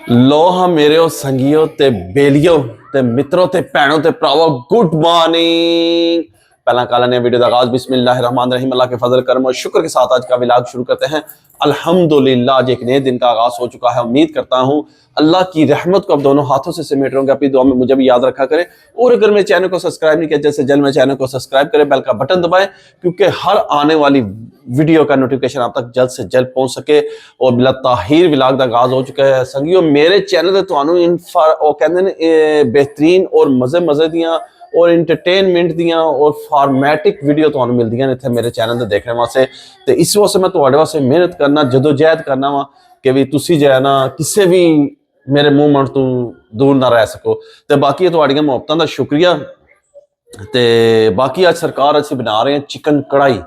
लो हाँ मेरे संगियो ते बेलियो ते मित्रों ते भैनों ते भरावो गुड मॉर्निंग। पहला काला ने वीडियो का आगाज बिस्मिल्लाहिर्रहमानिर्रहीम अल्लाह के फजल करम और शुक्र के साथ आज का व्लॉग शुरू करते हैं। अल्हम्दुलिल्लाह आज एक नए दिन का आगाज हो चुका है। उम्मीद करता हूँ अल्लाह की रहमत को अब दोनों हाथों से समेट रहे होंगे। अपनी दुआ में मुझे भी याद रखा करें और अगर मेरे चैनल को सब्सक्राइब नहीं किया जल्द से जल्द मेरे चैनल को सब्सक्राइब करें, बेल का बटन दबाएं क्योंकि हर आने वाली वीडियो का नोटिफिकेशन आप तक जल्द से जल्द पहुंच सके। और बिला ताहिर व्लॉग का आगाज हो चुका है। संगियो मेरे चैनल ते बेहतरीन और मजे मजे दियां और इंटरटेनमेंट दियां और फॉर्मेटिक वीडियो तो मिलदियां ने मेरे चैनल ते देखने वास्ते। तो इस वास्ते मैं तुहाडे वास्ते मेहनत करना जदोजहद करना वा कि भी तुसी जो है ना किसी भी मेरे मूवमेंट तो दूर ना रह सको। तो बाकी तुहाडियां मुहब्बतां दा शुक्रिया। ते बाकी आज सरकार असीं बना रहे हैं चिकन कढ़ाई।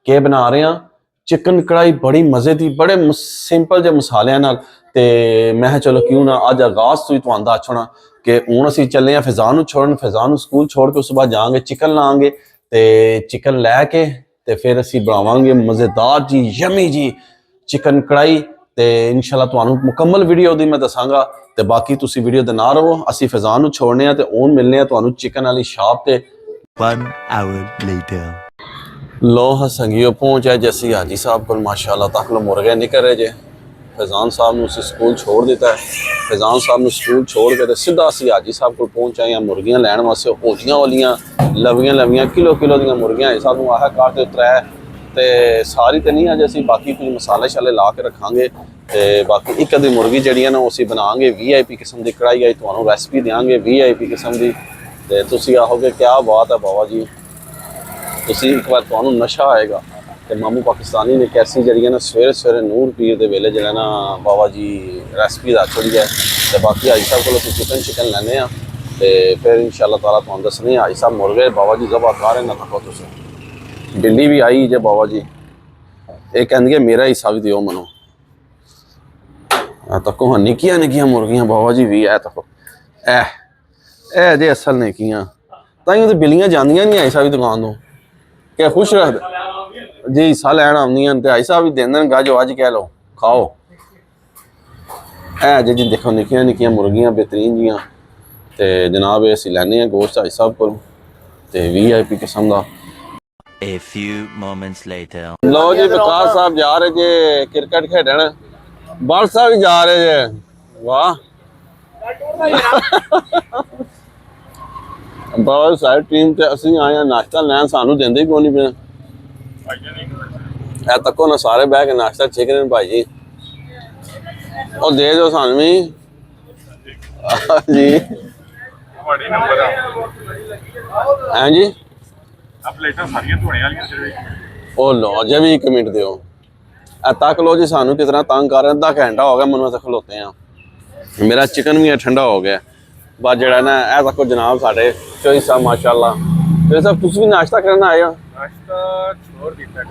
के बना रहे हैं चिकन कढ़ाई बड़ी मजे की बड़े सिंपल जे मसालियां नाल। ते मैं चलो क्यों ना अज आगाज तो ही तुहानू दस छोड़ा कि हुण असीं चले हैं फिजान छोड़न। फिजान स्कूल छोड़ के उस बाद जाएंगे चिकन लाँगे ते चिकन लैके ते फिर असीं बनावांगे मज़ेदार जी यमी जी चिकन कढ़ाई। ते इंशाल्लाह तुहानू मुकम्मल वीडियो दी मैं दसांगा। ते बाकी तुसी वीडियो दे ना रहो। असीं फिजान छोड़ने ते हुण मिलने तुहानू चिकन वाली शॉप ते। 1 hour later. लो हाँ संगियो पहुंचे जैसी हाजी साहब को माशाल्लाह तक मुर्गे निकल रहे जे। फैजान साहब ने स्कूल छोड़ दिता है। फैजान साहब ने स्कूल छोड़ के सीधा असी हाजी साहब को पहुंच आए हैं मुर्गियां लैन वास्ते। ओजियां वालियां लवियां लवियां किलो किलो दियां मुर्गियां है साहब आह काट त्रै ते सारी तो नहीं अज असी बाकी कुछ मसाले शाले ला के रखांगे। तो बाकी एक अद्धी मुर्गी जी है ना उसी बनाएंगे VIP किस्म की कढ़ाई आई तुहानू रेसिपी देंगे VIP किस्म की। तो तुसी आओगे क्या बात है बाबा जी तुसी एक बार तुहानू नशा आएगा कि मामू पाकिस्तानी ने कैसी जी ना सवेरे सवेरे नूर पीर के वेले जो ना बाबा जी रेसिपी दस छोड़ी है। तो बाकी हाजी साहब को चिकन चिकन लैने तो फिर इंशाल्लाह ताला तुहानू दसने हाजी साहब मुर्गे बाबा जी जबा खा रहे ना तको तुम। बिल्ली भी आई जे बाबा जी ये कहती है मेरा हिस्सा भी दो मनो। तको हाँ निक्कियां निक्कियां मुर्गियां बाबा जी भी है तको ए जे असल निक्कियां ताइयों तो बिल्लियां जांदियां नहीं हाजी साहब की दुकान तो क्या खुश रख जी हिस्सा लैन आउंदियां ते हाजी साहब भी देंदे ने गाजो अज कह लो खाओ। है जी जी देखो निक्कियां निक्कियां मुर्गियां बेहतरीन जियां ते जनाब असीं लैने हैं गोश्त हाजी साहब को ते VIP किस्म का। A few moments later. लो जी विकास साहब जा रहे जे क्रिकेट खेडन। बल साहब भी जा रहे जे वाह बहुत सारी टीम ते असीं आए हैं नाश्ता लैन सानू देंदे ही कोई नहीं पे तको ना सारे बह के नाश्ता ठीक ने भाई जी और दे दो सानू भी जी हैं जी ओ लो अजे भी 1 मिनट दो तक लो जी सानू कितना तंग कर रहे हैं। 10 घंटा हो गया मैनू ऐसे खलोते हैं। मेरा चिकन भी ठंडा हो गया बस जरा ना ए तको जनाब साढ़े चौधरी साहब माशाल्लाह चौधरी साहब तुम भी नाश्ता करना आए हो।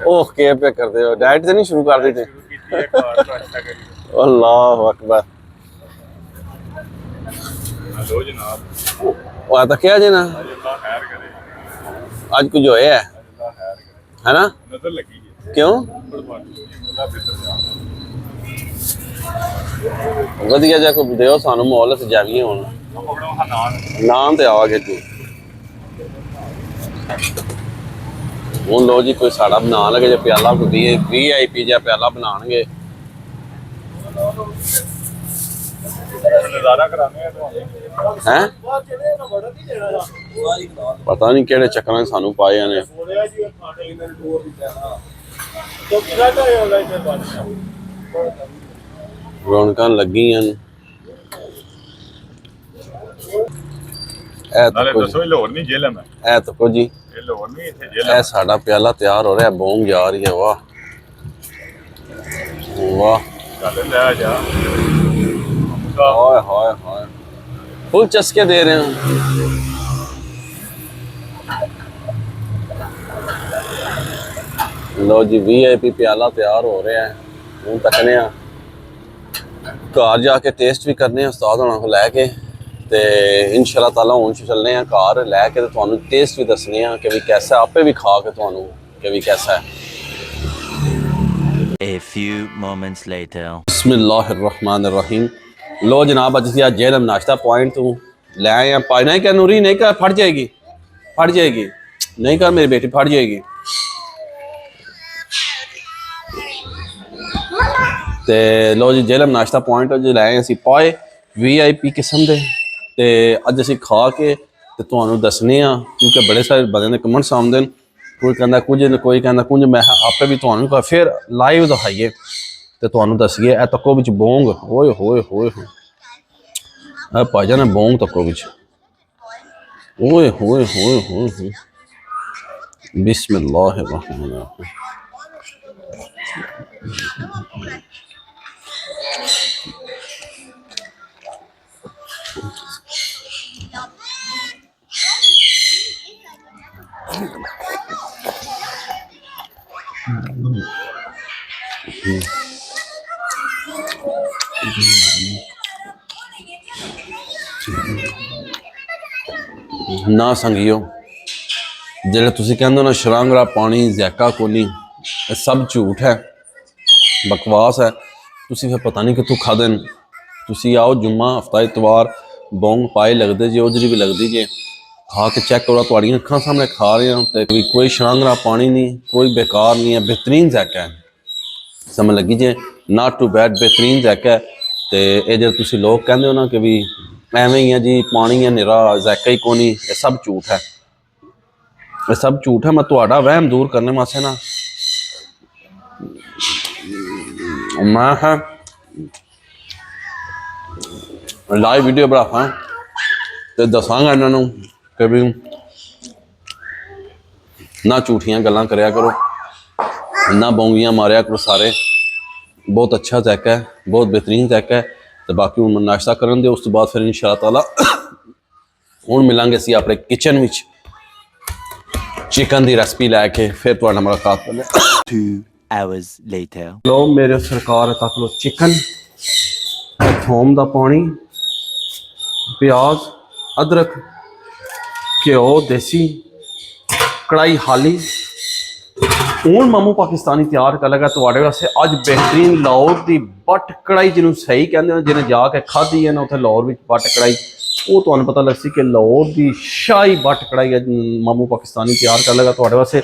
ओह के पे करते हो डाइट तो नहीं शुरू कर दी थी। अल्लाह अकबर वो तो क्या जी ना आज कुछ होया है ना क्यों वधिया जा कोई दो सानू माहौल से जाइए हुण नाम तो आवागे तू हूँ लो जी कोई साड़ा बना लगे जो प्याला कोई VIP जा प्याला बनाएंगे। हैं पता नहीं केड़े चक्कर सानू पाए ने। रौनकां लगी तको जी ए साडा प्याला तैयार हो रहा है। बोंग जा रही है वाह वाह हाय हाय हाय फुल चस्के दे रहे हैं। लो जी VIP प्याला तैयार हो रहा है। हूँ तकने घर जाके टेस्ट भी करने उस्ताद होना को लैके ते इंशाल्लाह ताला हुण चलने हैं घर लैके ते तुहानू टेस्ट भी दसने कि भी कैसा आपे भी खा के तुहानू कि भी कैसा है। A few moments later. बिस्मिल्लाहिर्रहमानिर्रहीम लो जनाब अज अस जेलम नाश्ता पॉइंट तू ले आए हैं पाई नहीं कर नूरी नहीं कर फट जाएगी नहीं कर मेरी बेटी फट जाएगी ते लो जी जेलम नाश्ता पॉइंट जो ले आए असी पाए VIP किस्म दे ते अज असी खा के ते तुहानू दसने क्योंकि बड़े सारे बंदे ने कमेंट्स आउंदे न कोई कहता कुछ कोई कहता कुछ मैं आपे भी तुहानू फिर लाइव दिखाइए ते तुहानू दसिए ए तको विच बोंग ओए होए होए भाईजान बोंग तको विच ओए होए होए होए होए बिस्मिल्लाहिर्रहमानिर्रहीम ना संगियो जेह्ड़ा तुसी कहंदे हो ना शरांगरा पानी जैका कोनी ये सब झूठ है बकवास है तुसी फिर पता नहीं कितों खादे न तुसी आओ जुम्मा हफ्ता इतवार बोंग पाए लगदे जे उधरी भी लगदी जे खा के चेक करो तुहाड़ियां अखां सामने खा रहे हो तो कोई शरांगरा पानी नहीं कोई बेकार नहीं है बेहतरीन जैका है समझ लगी जे नॉट टू बैड बेहतरीन जैका है तो ये जो तुसी लोग कहंदे हो ना कि भी एवें ही है जी पानी है निरा जैका ही कोनी ये सब झूठ है ये सब झूठ है मैं तुहाड़ा वहम दूर करने वास्ते ना मैं है लाइव वीडियो बनाफा तो दसांगा इन्होंने कि भी ना झूठियां गल्लां करया करो ना बोंगियां मारया करो सारे बहुत अच्छा जैका है बहुत बेहतरीन जैका है तो बाकी हूँ नाश्ता करन दे उस तो बाद फिर इंशाअल्लाह ताला हूँ मिलांगे असी अपने किचन विच चिकन की रेसिपी लैके फिर तुहाडा मुलाकात करने 2 hours later. लो मेरे सरकार तक लो चिकन थोम दा पानी प्याज अदरक घ्यो देसी कढ़ाई हाली हूँ मामू पाकिस्तानी तैयार कर लगा तुहाडे वास्ते अज बेहतरीन लाहौर की बट कढ़ाई जिन्हों सही कहते जिन्हें जाके खाधी है ना उत्थे लाहौर में बट कढ़ाई वो तुहानू पता लग सी कि लाहौर की शाही बट कढ़ाई अज मामू पाकिस्तानी तैयार कर लगा तुहाडे वास्ते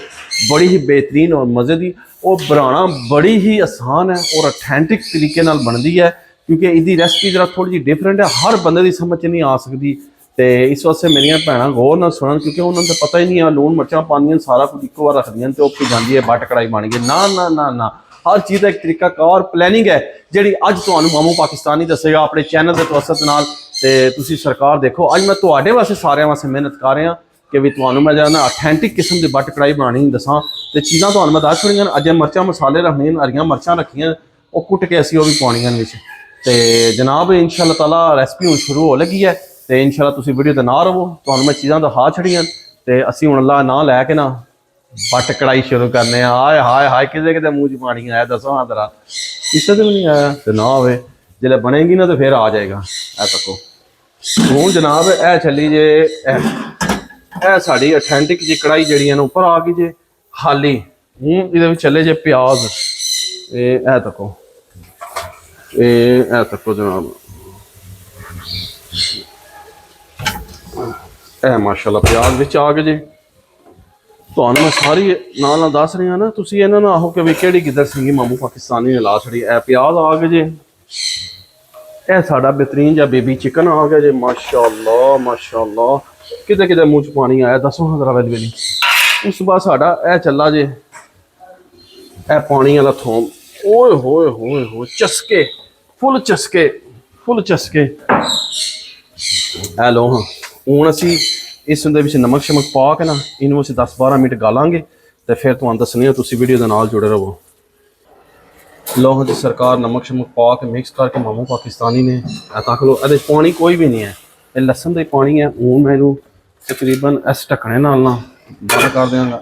बड़ी ही बेहतरीन और मज़े की और बनाना बड़ी ही आसान है और ऑथेंटिक तरीके नाल बनती है क्योंकि इसकी रेसिपी जरा थोड़ी जी डिफरेंट है हर बंदे की समझ नहीं आ सकती तो इस वास्ते मेरिया भैन गौर ना सुनन क्योंकि उन्होंने तो पता ही नहीं है लून मिर्चा पानियां सारा कुछ एक बार रखदियां तो पी जाती है बट कढ़ाई बन गई ना ना ना ना हर चीज़ का एक तरीका कार प्लैनिंग है जी अज तुहानू मामू पाकिस्तानी दसेगा अपने चैनल के तवसत नाल ते तुसी सरकार देखो अज मैं तुहाडे वास्ते सारे वास्ते मेहनत कर रहा कि भी तुहानू मैं जो ऑथेंटिक किस्म की बट कढ़ाई बनानी दसा तो चीज़ां तुहानू मैं दस छड़ियां अज मिर्चा मसाले रखने हरियां मिर्चा रखियां वो कुट के असी वो भी पानियां विच ते जनाब इंशाअल्लाह ताला रेसिपी हुण शुरू हो लगी है तो इंशाअल्लाह तुसी वीडियो ते ना रहो तुहानू मैं चीज़ां दिखा छड़ियां ते असी हुण अल्लाह ना लैके ना बट कढ़ाई शुरू करने हाय हाय हाय किते किते मूँह च पानी आया दसो हाँ तरा किसे तो भी नहीं आया तो ना होवे जिसले बनेगी ना तो फिर आ जाएगा ए तको हूँ जनाब ए चली जे ए साड़ी ऑथेंटिक जी कढ़ाई जड़ियां उपर आ गई जे हाली हूँ ये चले जे प्याज ए तको ए तको जनाब ए माशाल्लाह प्याज विच आ गए जे तुहानू मैं सारी नाल दस रही ना तुसी इन्हां नूं आहो कि भी किहड़ी किधर सी मामू पाकिस्तानी ने ला छड़ी ए प्याज आ गए जे ए साडा बेहतरीन जा बेबी चिकन आ गया जे माशाल्लाह माशाल्लाह किते किते मूँह च पानी आया दसो हाँ जरा वेली वेली उस बाद साडा ए चला जे ए पानी वाला थोम ओए होए होए होए चस्के फुल चस्के ए लो हाँ हूँ असी इस नमक शमक पा के ना इनू असी 10-12 मिनट गालांगे तो फिर तुहानू दसने तुसी वीडियो के नाल जुड़े रहो लो हाँ जी सरकार नमक शमक पा के मिक्स करके मामू पाकिस्तानी ने तक लो ये पानी कोई भी नहीं है ये लसन का पानी है हूँ मैं इनू तकरीबन इस ढक्कने नाल ना बंद कर देंगा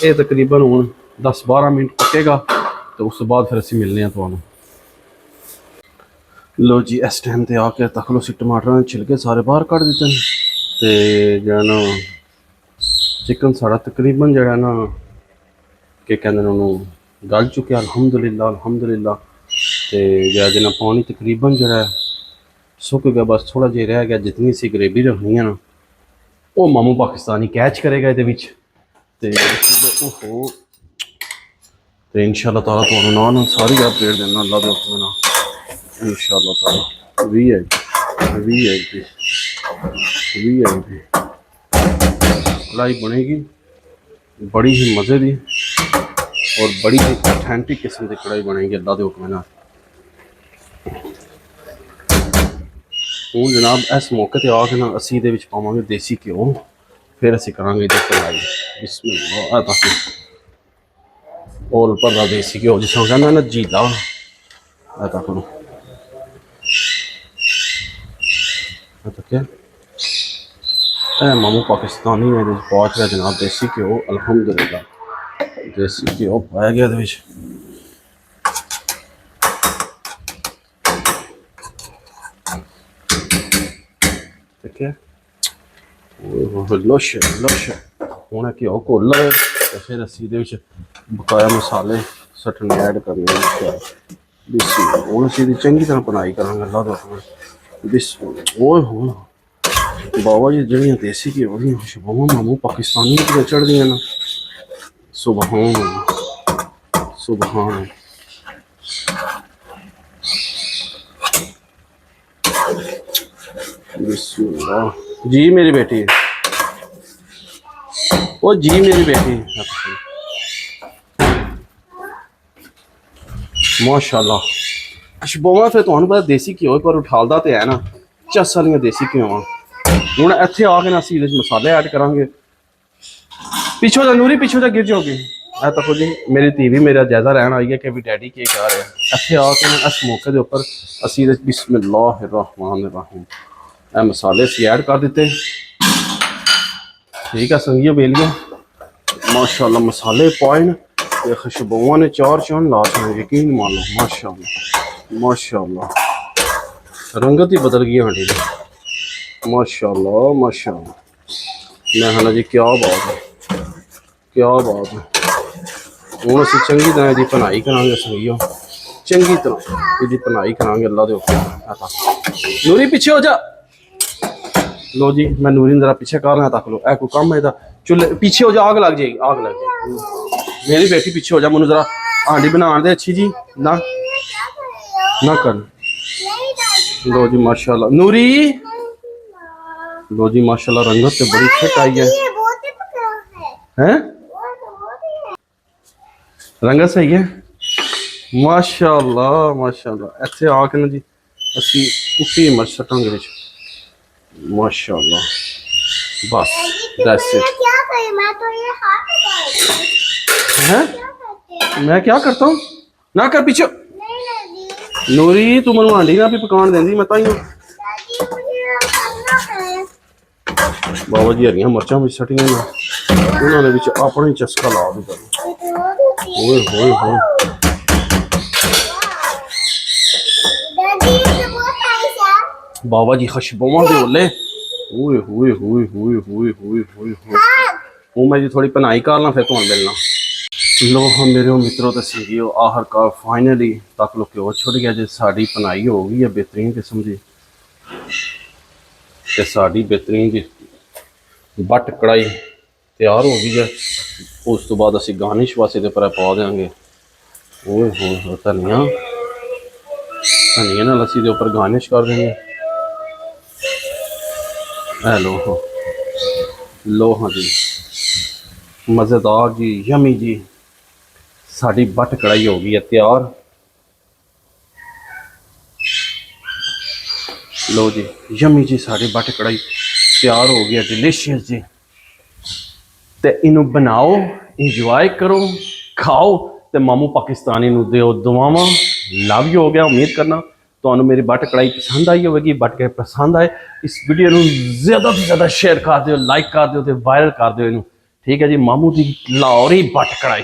ये तकरीबन हूँ 10-12 मिनट पकेगा तो उस बाद फिर असी मिलने तुहानू लो जी इस टाइम ते आके तक लो टमाटर छिलके सारे बाहर कट दिते हैं तो जो ना चिकन साड़ा तकरीबन जो ना कि कहते हैं उन्होंने गल चुके अल्हम्दुलिल्लाह तो जो ना पानी तकरीबन जो है सुक गया, बस थोड़ा जिहा रह गया। जितनी सी ग्रेवी रखनी है ना वो मामू पाकिस्तानी कैच करेगा ये ओहो। तो इंशाल्लाह ताला तो ना सारी अपडेट देना अल्लाह के हुक्म नाल इंशाल्लाह ताला। वीआईपी कढ़ाई बनेगी बड़ी ही मज़े की और बड़ी ही ऑथेंटिक किस्म की कढ़ाई बनेगी अल्लाह के हुक्म नाल। हूँ जनाब इस मौके पर आके ना असी दे विच पावांगे देसी घ्यो, फिर असी करांगे इहदी कढ़ाई। बिस्मिल्लाह ताकि ओल भरदा देसी घ्यो जिसमें कहना ना जीला तक मामू पाकिस्तानी है पहुँच गया जनाब। देसी घ्यो अल्हम्दुलिल्लाह देसी घ्यो पाया गया ठीक है। लुश हूँ घ्यो घुल लवे तो फिर असी बकाया मसाले सटने ऐड करने हूँ असी चंगी तरह बनाई करांगे अल्लाह का बिस। ओए हो बाबा जी जड़ियाँ देसी घ्यो दी खुशबू मामू पाकिस्तानी चढ़ दी ना। सुभान सुभान बिस्मिल्लाह। जी मेरी बेटी ओ जी मेरी बेटी माशाल्लाह। खुशबूआ फिर तुहानू पता देसी घ्यो पर उठालदा तो है ना चस वालियां देसी घ्यो हूँ इत्थे आके ना असीं मसाले ऐड करांगे। पिछों जा नूरी पिछों जा गिर जाओगी। तको जी मेरी धी भी मेरा जायजा रहन आई है कि भी डैडी के कह रहे हैं। इत्थे आके ना इस मौके के उपर असीं बिस्मिल्लाहिर्रहमानिर्रहीम मसाले असीं ऐड कर दिते। ठीक है संगियो बेलियो माशाल्लाह मसाले पाए न ते खुशबुआ ने चार चांद ला छड़े यकीन मान लो। माशाल्लाह माशाल्लाह रंगत ही बदल गई हंडी माशाल्लाह माशाल्लाह। मैं हाँ जी क्या बात है क्या बात है। हूँ असीं चंगी तरह इसकी भनाई करांगे संगियो चंगी तरह इसकी भनाई करांगे अल्लाह के हुक्म। नूरी पीछे हो जा। लो जी मैं नूरी जरा पीछे कर रहा तक लो ऐ कोई कम है इहदा चुल्हे पीछे हो जा आग लग जाएगी आग लग जाएगी। मेरी बेटी पीछे हो जा मैनू जरा हांडी बना दे अच्छी जी ना ना कर। लो जी माशाल्लाह नूरी लो जी माशाल्लाह रंगत तो बड़ी फिट आई है हैं रंगत सही है माशाल्लाह माशाल्लाह। इत्थे आके ना जी असी कुट्टी मिर्च सटांगे विच माशाल्लाह बस दैट्स इट। हैं मैं क्या करता हूँ ना कर पीछे नूरी तू मैं हांडी ना भी पकान देंदी मैं ताइयों बाबा जी हरियां मिर्चां भी सटियां ना उन्होंने विच अपना ही चस्का ला दिता। ओए होए होए बाबा जी खुशबुआ दे ओले ओए होए होए होए होए होए होए हूँ मैं जी थोड़ी पनाई कर ला फिर तुहानू मिलना। लो हम मेरे मित्रों तो सीगियो आखिरकार फाइनली तक लो घ्यो छुट गया जी साड़ी पनाई हो गई है बेहतरीन किस्म की ते साड़ी बेहतरीन जी बट कढ़ाई तैयार हो गई है। उस तो बाद असी गार्निश वास्ते दे पर पा देंगे। ओए हो धनिया धनिया नाल असी दे उपर गार्निश कर देंगे। है लो हाँ जी मज़ेदार जी यमी जी साड़ी बट कढ़ाई हो गई है तैयार। लो जी यमी जी साड़ी बट कढ़ाई तैयार हो गई है डिलीशियस जी। ते इनू बनाओ इंजॉय करो खाओ ते मामू पाकिस्तानी नू दिओ दुआवां। लव यू हो गया। उम्मीद करना तो मेरी बट कढ़ाई पसंद आई होगी। बट कढ़ाई पसंद आए इस वीडियो को ज़्यादा से ज़्यादा शेयर कर दो लाइक कर दो तो वायरल कर दो इनू। ठीक है जी मामू की लाहौरी बट कढ़ाई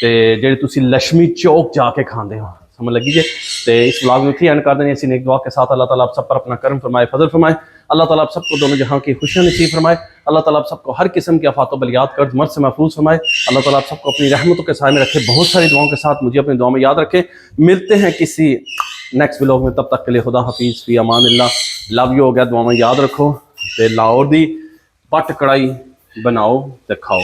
तो जी तुम लक्ष्मी चौक जाके खाते हो समझ लगी जे। तो इस व्लॉग में इतनी एंड कर देनी। नेक दुआ के साथ अल्लाह ताला आप सब पर अपना करम फरमाए फजल फरमाए। अल्लाह ताला आप सबको दोनों जहां की खुशियां नसीब फरमाए। अल्लाह ताला आप सबको हर किस्म के आफात बलियात कर्ज मर्ज से महफूज फरमाए। अल्लाह ताला आप सबको अपनी रहमतों के साए में रखे। बहुत सारी दुआओं के साथ मुझे अपनी दुआ में याद रखें। मिलते हैं किसी नेक्स्ट व्लॉग में, तब तक के लिए खुदा हाफिज़, फी अमानिल्लाह। लव यू हो गया, दुआ में याद रखो। ते लाहौर दी पट कड़ाई बनाओ ते खाओ।